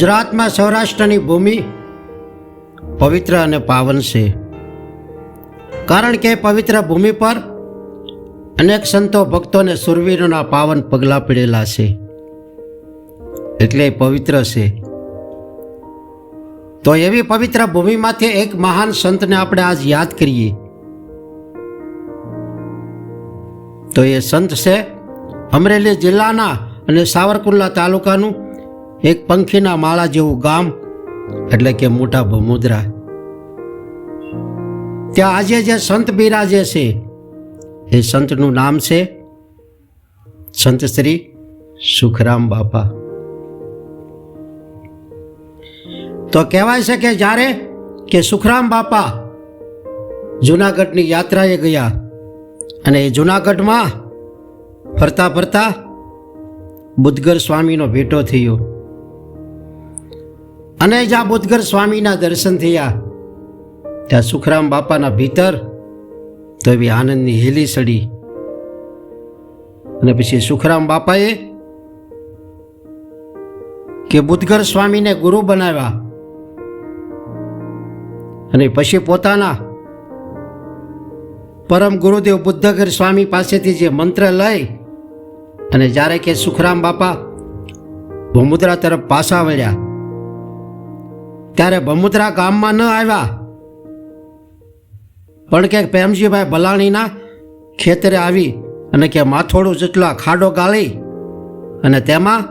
ગુજરાતમાં સૌરાષ્ટ્રની ભૂમિ પવિત્ર અને પાવન છે, કારણ કે પવિત્ર ભૂમિ પર અનેક સંતો ભક્તોને સુરવીરોના પાવન પગલાં પડેલા છે, એટલે પવિત્ર છે. તો એવી પવિત્ર ભૂમિમાંથી એક મહાન સંતને આપણે આજ યાદ કરીએ. તો એ સંત છે અમરેલી જિલ્લાના અને સાવરકુંડલા તાલુકાનું એક પંખીના માળા જેવું ગામ, એટલે કે મોટા ભમુદરા. ત્યાં આજે જે સંત બિરાજે છે એ સંતનું નામ છે સંત શ્રી સુખરામ બાપા. તો કહેવાય છે કે જ્યારે કે સુખરામ બાપા જૂનાગઢની યાત્રાએ ગયા અને એ જૂનાગઢમાં ફરતા ફરતા બુદ્ધગર સ્વામીનો ભેટો થયો અને જ્યાં બુદ્ધગર સ્વામીના દર્શન થયા ત્યાં સુખરામ બાપાના ભીતર તો એવી આનંદની હેલી સડી. અને પછી સુખરામ બાપાએ કે બુદ્ધગર સ્વામીને ગુરુ બનાવ્યા અને પછી પોતાના પરમ ગુરુદેવ બુદ્ધગર સ્વામી પાસેથી જે મંત્ર લઈ અને જ્યારે કે સુખરામ બાપા ભમુદરા તરફ પાછા વળ્યા ત્યારે ભમુદરા ગામમાં ન આવ્યા, પણ કે પ્રેમજીભાઈ ભલાણીના ખેતરે આવી અને કે માથોડું જેટલા ખાડો ગાળી અને તેમાં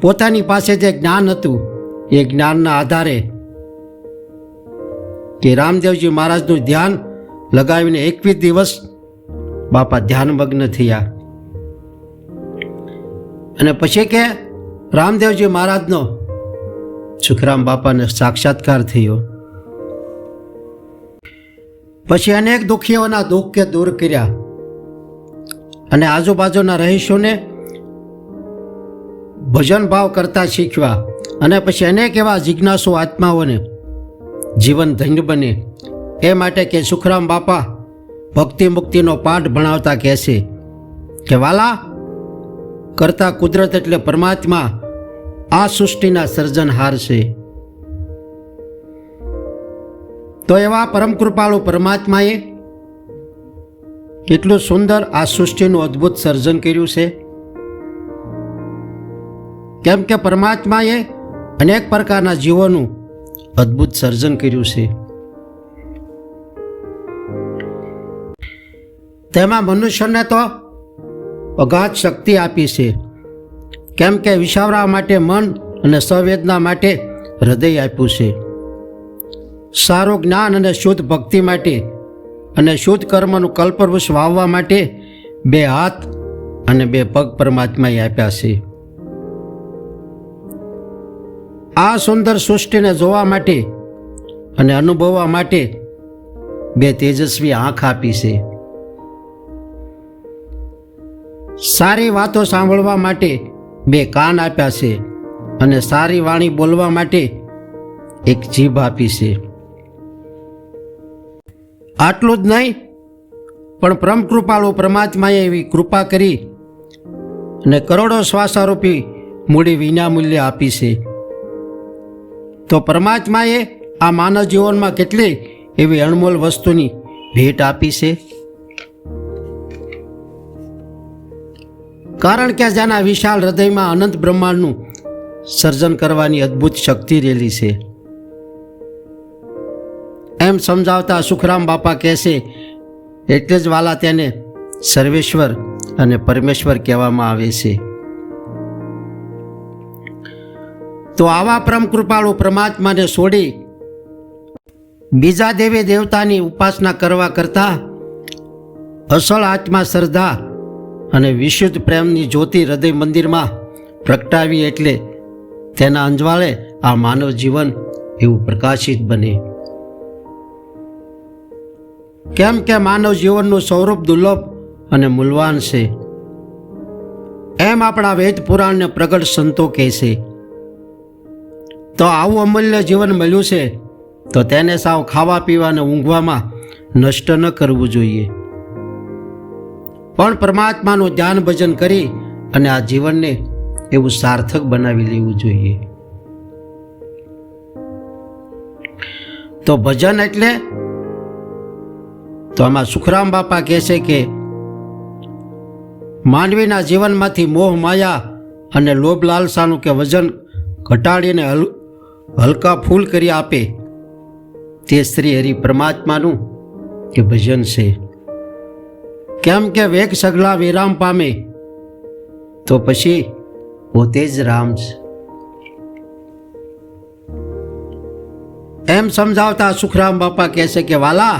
પોતાની પાસે જે જ્ઞાન હતું એ જ્ઞાનના આધારે કે રામદેવજી મહારાજનું ધ્યાન લગાવીને 21 દિવસ બાપા ધ્યાનમગ્ન થયા. અને પછી કે રામદેવજી મહારાજનો સુખરામ બાપાને સાક્ષાત્કાર થયો. પછી અનેક દુઃખીઓના દુઃખ કે દૂર કર્યા અને આજુબાજુના રહીશોને ભજન ભાવ કરતા શીખવા અને પછી અનેક એવા જિજ્ઞાસુ આત્માઓને જીવન ધન્ય બને એ માટે કે સુખરામ બાપા ભક્તિ મુક્તિનો પાઠ ભણાવતા કહે છે કે વાલા, કરતા કુદરત એટલે પરમાત્મા આ સૃષ્ટિના સર્જનહાર છે. તો એવા પરમ કૃપાળુ પરમાત્માએ કેટલું સુંદર આ સૃષ્ટિનું અદ્ભુત સર્જન કર્યું છે. કેમ કે પરમાત્માએ અનેક પ્રકારના જીવોનું અદ્ભુત સર્જન કર્યું છે. તેમાં મનુષ્યને તો અગાધ શક્તિ આપી છે, કેમ કે વિચારવા માટે મન અને સંવેદના માટે હૃદય આપ્યું છે. સારું જ્ઞાન અને શુદ્ધ ભક્તિ માટે અને શુદ્ધ કર્મનું કલ્પવૃક્ષ વાવવા માટે 2 હાથ અને 2 પગ પરમાત્માએ આપ્યા છે. આ સુંદર સૃષ્ટિને જોવા માટે અને અનુભવવા માટે 2 તેજસ્વી આંખ આપી છે. સારી વાતો સાંભળવા માટે 2 કાન આપ્યા છે અને સારી વાણી બોલવા માટે 1 જીભ આપી છે. આટલું જ નહીં, પણ પરમ કૃપાળુ પરમાત્માએ એવી કૃપા કરી અને કરોડો શ્વાસારૂપી મૂડી વિનામૂલ્ય આપી છે. તો પરમાત્માએ આ માનવ જીવનમાં કેટલી એવી અણમોલ વસ્તુની ભેટ આપી છે. કારણ કે જેના વિશાળ હૃદયમાં અનંત બ્રહ્માંડનું સર્જન કરવાની અદ્ભુત શક્તિ રહેલી છે. એમ સમજાવતા સુખરામ બાપા કહે છે, એટલે જ વાલા તેને સર્વેશ્વર અને પરમેશ્વર કહેવામાં આવે છે. તો આવા પરમ કૃપાળુ પરમાત્માને છોડી બીજા દેવી દેવતાની ઉપાસના કરવા કરતા અસલ આત્મા શ્રદ્ધા અને વિશુદ્ધ પ્રેમની જ્યોતિ હૃદય મંદિરમાં પ્રગટાવી એટલે તેના અંજવાળે આ માનવ જીવન એવું પ્રકાશિત બને. કેમ કે માનવ જીવનનું સ્વરૂપ દુર્લભ અને મૂલ્યવાન છે, એમ આપણા વેદ પુરાણને પ્રગટ સંતો કહે છે. તો આવું અમૂલ્ય જીવન મળ્યું છે તો તેને સાવ ખાવા પીવા અને ઊંઘવામાં નષ્ટ ન કરવું જોઈએ, પણ પરમાત્માનું ધ્યાન ભજન કરી અને આ જીવનને એવું સાર્થક બનાવી લેવું જોઈએ. તો ભજન એટલે? તો આમાં સુખરામ બાપા કહે છે કે માનવીના જીવનમાંથી મોહ માયા અને લોભ લાલસાનું કે વજન ઘટાડીને હલકા ફૂલ કરી આપે તે શ્રી હરિ પરમાત્માનું કે ભજન છે. કેમ કે વેગ સગલા વિરામ પામે તો પછી પોતે જ રામ છે. એમ સમજાવતા સુખરામ બાપા કહે છે કે વાલા,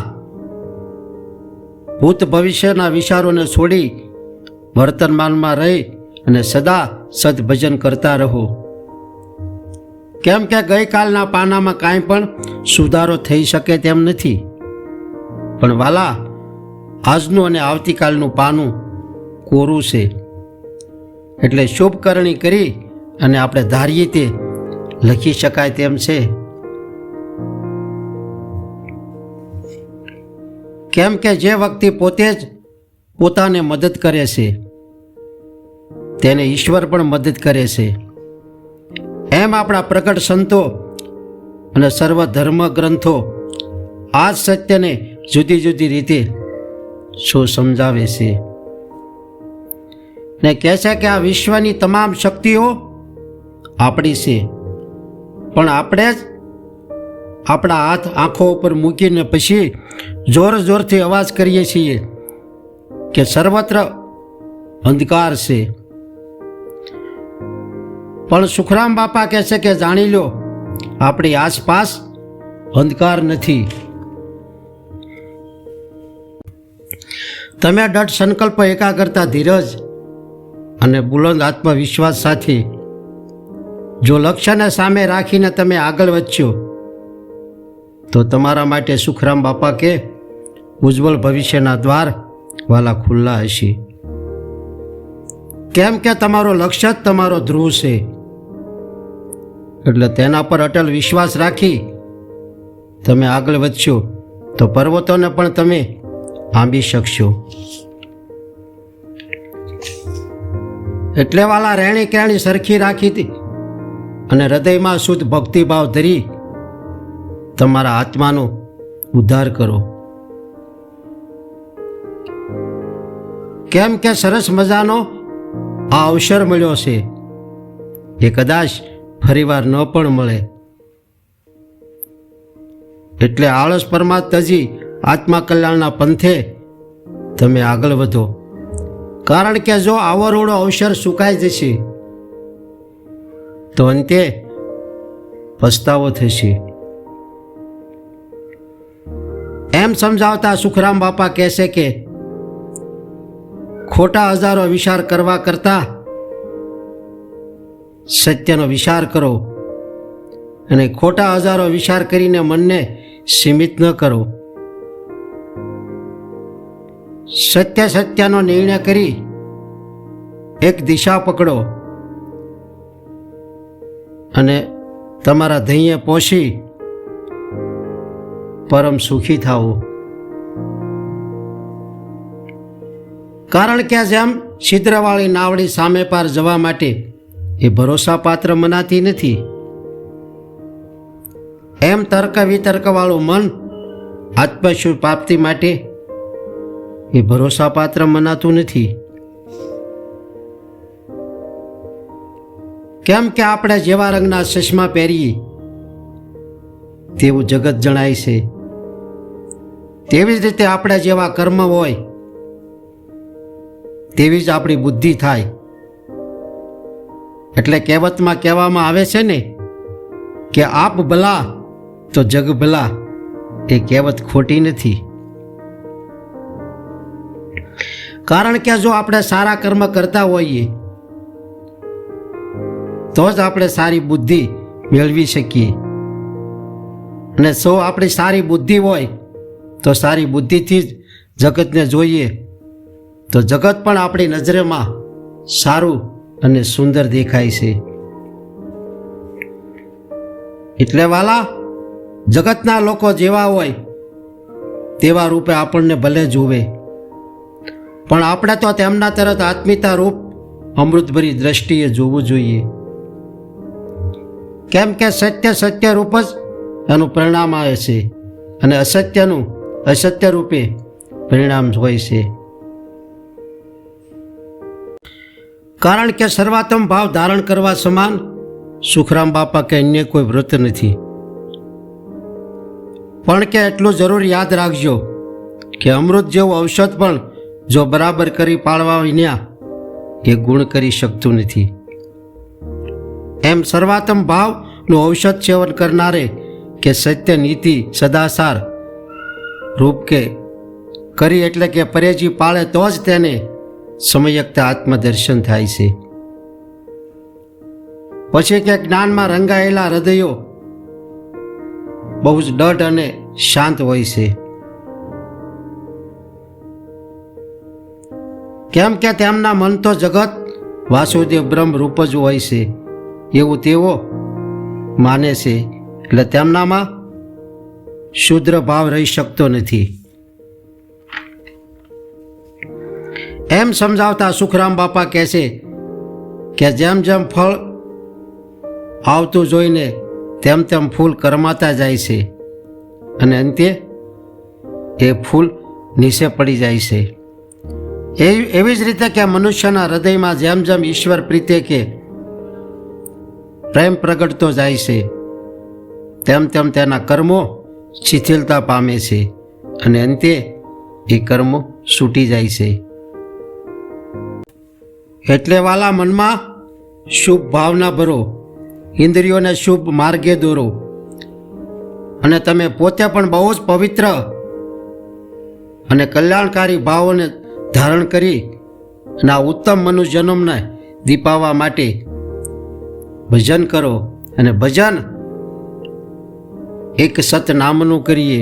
ભૂત ભવિષ્યના વિચારોને છોડી વર્તમાનમાં રહી અને સદા સદભજન કરતા રહો. કેમ કે ગઈકાલના પાનામાં કાંઈ પણ સુધારો થઈ શકે તેમ નથી, પણ વાલા, આજનું અને આવતીકાલનું પાનું કોરું છે. એટલે શુભ કરણી કરી અને આપણે ધારીએ તે લખી શકાય તેમ છે. કેમ કે જે વ્યક્તિ પોતે જ પોતાને મદદ કરે છે તેને ઈશ્વર પણ મદદ કરે છે. એમ આપણા પ્રગટ સંતો અને સર્વ ધર્મ ગ્રંથો આ જ સત્યને જુદી જુદી રીતે શું સમજાવે છે ને કહે છે કે આ વિશ્વની તમામ શક્તિઓ આપણી છે, પણ આપણે જ આપણા હાથ આંખો ઉપર મૂકીને પછી જોર જોરથી અવાજ કરીએ છીએ કે સર્વત્ર અંધકાર છે. પણ સુખરામ બાપા કહે છે કે જાણી લો, આપણી આસપાસ અંધકાર નથી. તમે દૃઢ સંકલ્પ, એકાગ્રતા, ધીરજ અને બુલંદ આત્મવિશ્વાસ સાથે જો લક્ષ્યને સામે રાખીને તમે આગળ વધશો તો તમારા માટે સુખરામ બાપા કે ઉજ્જવળ ભવિષ્યના દ્વાર વાલા ખુલ્લા હશે. કેમ કે તમારો લક્ષ્ય જ તમારો ધ્રુવ છે. એટલે તેના પર અટલ વિશ્વાસ રાખી તમે આગળ વધશો તો પર્વતોને પણ તમે આંબી શકશો. એટલે વાલા, રહેણી કહેણી સરખી રાખી હતી અને હૃદયમાં શુદ્ધ ભક્તિભાવ ધરી તમારા આત્માનો ઉદ્ધાર કરો. કેમ કે સરસ મજાનો આ અવસર મળ્યો છે, એ કદાચ ફરીવાર ન પણ મળે. એટલે આળસ પરમાત્મા તજી આત્મા કલ્યાણના પંથે તમે આગળ વધો. કારણ કે જો આવો રૂડો અવસર સુકાઈ જશે તો અંતે પસ્તાવો થશે. એમ સમજાવતા સુખરામ બાપા કહે છે કે ખોટા હજારો વિચાર કરવા કરતા સત્યનો વિચાર કરો, અને ખોટા હજારો વિચાર કરીને મનને સીમિત ન કરો. સત્યનો નિર્ણય કરી એક દિશા પકડો અને તમારા ધૈર્ય પહોંચી પરમ સુખી થાઓ. કારણ કે જેમ છિદ્રવાળી નાવડી સામે પાર જવા માટે એ ભરોસાપાત્ર મનાતી નથી, એમ તર્ક વિતર્કવાળું મન આત્મશુદ્ધ પ્રાપ્તિ માટે એ ભરોસાપાત્ર મનાતું નથી. કેમ કે આપણે જેવા રંગના ચશ્મા પહેરીએ તેવું જગત જણાય છે, તેવી જ રીતે આપણે જેવા કર્મ હોય તેવી જ આપણી બુદ્ધિ થાય. એટલે કહેવતમાં કહેવામાં આવે છે ને કે આપ ભલા તો જગ ભલા, એ કહેવત ખોટી નથી. કારણ કે જો આપણે સારા કર્મ કરતા હોઈએ તો જ આપણે સારી બુદ્ધિ મેળવી શકીએ, અને જો આપણી સારી બુદ્ધિ હોય તો સારી બુદ્ધિથી જ જગતને જોઈએ તો જગત પણ આપણી નજરમાં સારું અને સુંદર દેખાય છે. એટલે વાલા, જગતના લોકો જેવા હોય તેવા રૂપે આપણને ભલે જુએ, પણ આપણે તો તેમના તરત આત્મીયતા રૂપ અમૃતભરી દ્રષ્ટિએ જોવું જોઈએ. કેમ કે સત્ય રૂપ જ એનું પરિણામ આવે છે અને અસત્યનું અસત્ય રૂપે પરિણામ હોય છે. કારણ કે સર્વાત્મ ભાવ ધારણ કરવા સમાન સુખરામ બાપા કે અન્ય કોઈ વ્રત નથી. પણ કે એટલું જરૂર યાદ રાખજો કે અમૃત જેવું ઔષધ પણ જો બરાબર કરી પાડવા વિના એ ગુણ કરી શકતું નથી. એમ સર્વાત્મ ભાવનું ઔષધ સેવન કરનારે કે સત્ય નીતિ સદાચાર રૂપ કે કરી એટલે કે પરેજી પાળે તો જ તેને સમયકતા આત્મદર્શન થાય છે. પછી કે જ્ઞાનમાં રંગાયેલા હૃદયો બહુ જ દઢ અને શાંત હોય છે. કેમ કે તેમના મન તો જગત વાસુદેવ બ્રહ્મ રૂપ જ હોય છે એવું તેઓ માને છે. એટલે તેમનામાં શુદ્ર ભાવ રહી શકતો નથી. એમ સમજાવતા સુખરામ બાપા કહે છે કે જેમ જેમ ફળ આવતું જોઈને તેમ તેમ ફૂલ કરમાતા જાય છે અને અંતે એ ફૂલ નીચે પડી જાય છે. એવી જ રીતે કે મનુષ્યના હૃદયમાં જેમ જેમ ઈશ્વર પ્રીતે કે પ્રેમ પ્રગટતો જાય છે તેમ તેમ તેના કર્મો શિથિલતા પામે છે અને અંતે એ કર્મો છૂટી જાય છે. એટલે વાલા મનમાં શુભ ભાવના ભરો, ઇન્દ્રિયોને શુભ માર્ગે દોરો અને તમે પોતે પણ બહુ જ પવિત્ર અને કલ્યાણકારી ભાવોને ધારણ કરી અને આ ઉત્તમ મનુષ્ય જન્મને દીપાવવા માટે ભજન કરો. અને ભજન એક સત નામનું કરીએ,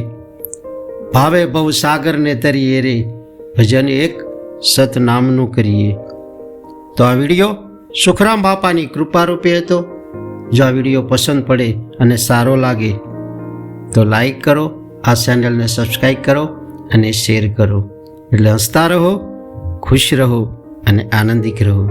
ભાવે ભવ સાગરને તરીએ રે, ભજન એક સત નામનું કરીએ. તો આ વિડીયો સુખરામ બાપાની કૃપા રૂપે હતો. જો આ વિડીયો પસંદ પડે અને સારો લાગે તો લાઈક કરો, આ ચેનલને સબસ્ક્રાઈબ કરો અને શેર કરો. એટલે હસતા રહો, ખુશ રહો અને આનંદિત રહો.